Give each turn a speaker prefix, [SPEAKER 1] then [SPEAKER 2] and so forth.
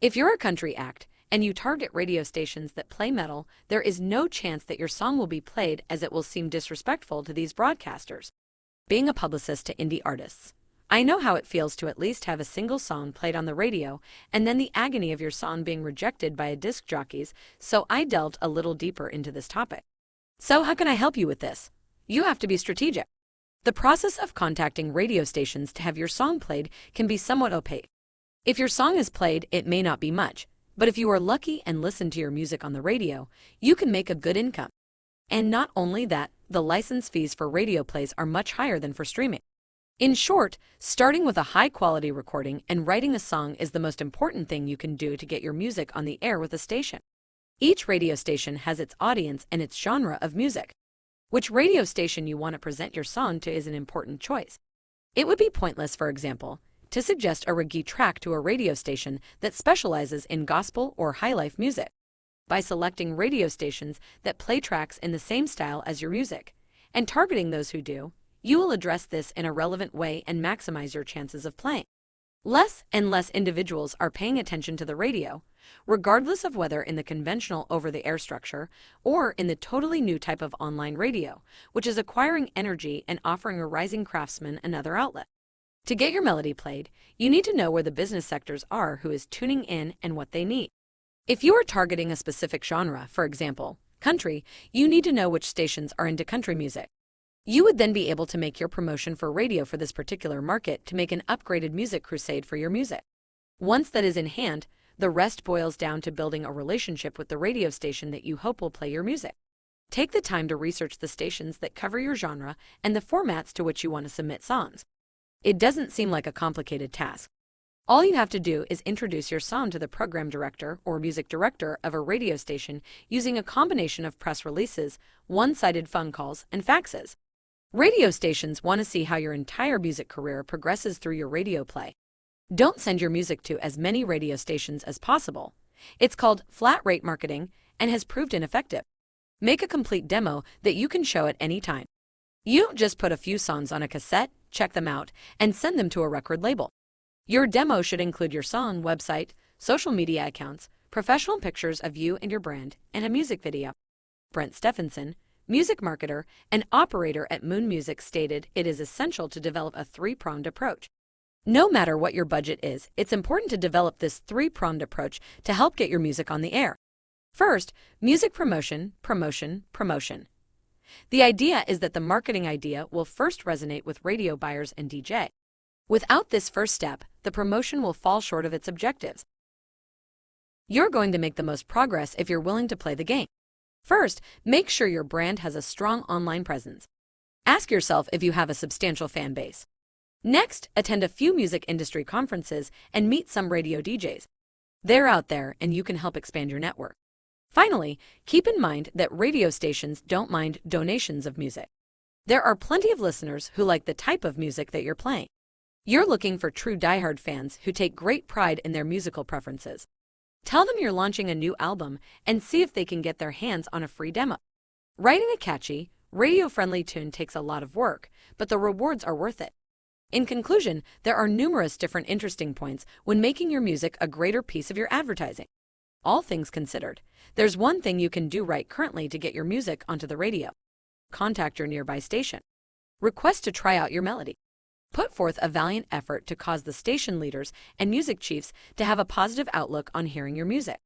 [SPEAKER 1] If you're a country act and you target radio stations that play metal, there is no chance that your song will be played, as it will seem disrespectful to these broadcasters. Being a publicist to indie artists, I know how it feels to at least have a single song played on the radio and then the agony of your song being rejected by a disc jockeys, so I delved a little deeper into this topic. So how can I help you with this? You have to be strategic. The process of contacting radio stations to have your song played can be somewhat opaque. If your song is played, it may not be much, but if you are lucky and listen to your music on the radio, you can make a good income. And not only that, the license fees for radio plays are much higher than for streaming. In short, starting with a high-quality recording and writing a song is the most important thing you can do to get your music on the air with a station. Each radio station has its audience and its genre of music. Which radio station you want to present your song to is an important choice. It would be pointless, for example, to suggest a reggae track to a radio station that specializes in gospel or high-life music. By selecting radio stations that play tracks in the same style as your music, and targeting those who do, you will address this in a relevant way and maximize your chances of playing. Less and less individuals are paying attention to the radio, regardless of whether in the conventional over-the-air structure or in the totally new type of online radio, which is acquiring energy and offering a rising craftsman another outlet. To get your melody played, you need to know where the business sectors are who is tuning in and what they need. If you are targeting a specific genre, for example, country, you need to know which stations are into country music. You would then be able to make your promotion for radio for this particular market to make an upgraded music crusade for your music. Once that is in hand, the rest boils down to building a relationship with the radio station that you hope will play your music. Take the time to research the stations that cover your genre and the formats to which you want to submit songs. It doesn't seem like a complicated task. All you have to do is introduce your song to the program director or music director of a radio station using a combination of press releases, one-sided phone calls, and faxes. Radio stations want to see how your entire music career progresses through your radio play. Don't send your music to as many radio stations as possible. It's called flat rate marketing and has proved ineffective. Make a complete demo that you can show at any time. You don't just put a few songs on a cassette, check them out, and send them to a record label. Your demo should include your song, website, social media accounts, professional pictures of you and your brand, and a music video. Brent Stephenson, music marketer and operator at Moon Music, stated it is essential to develop a three-pronged approach. No matter what your budget is, it's important to develop this three-pronged approach to help get your music on the air. First, music promotion, promotion, promotion. The idea is that the marketing idea will first resonate with radio buyers and DJ. Without this first step, the promotion will fall short of its objectives. You're going to make the most progress if you're willing to play the game. First, make sure your brand has a strong online presence. Ask yourself if you have a substantial fan base. Next, attend a few music industry conferences and meet some radio DJs. They're out there and you can help expand your network. Finally, keep in mind that radio stations don't mind donations of music. There are plenty of listeners who like the type of music that you're playing. You're looking for true diehard fans who take great pride in their musical preferences. Tell them you're launching a new album and see if they can get their hands on a free demo. Writing a catchy, radio-friendly tune takes a lot of work, but the rewards are worth it. In conclusion, there are numerous different interesting points when making your music a greater piece of your advertising. All things considered, there's one thing you can do right currently to get your music onto the radio. Contact your nearby station. Request to try out your melody. Put forth a valiant effort to cause the station leaders and music chiefs to have a positive outlook on hearing your music.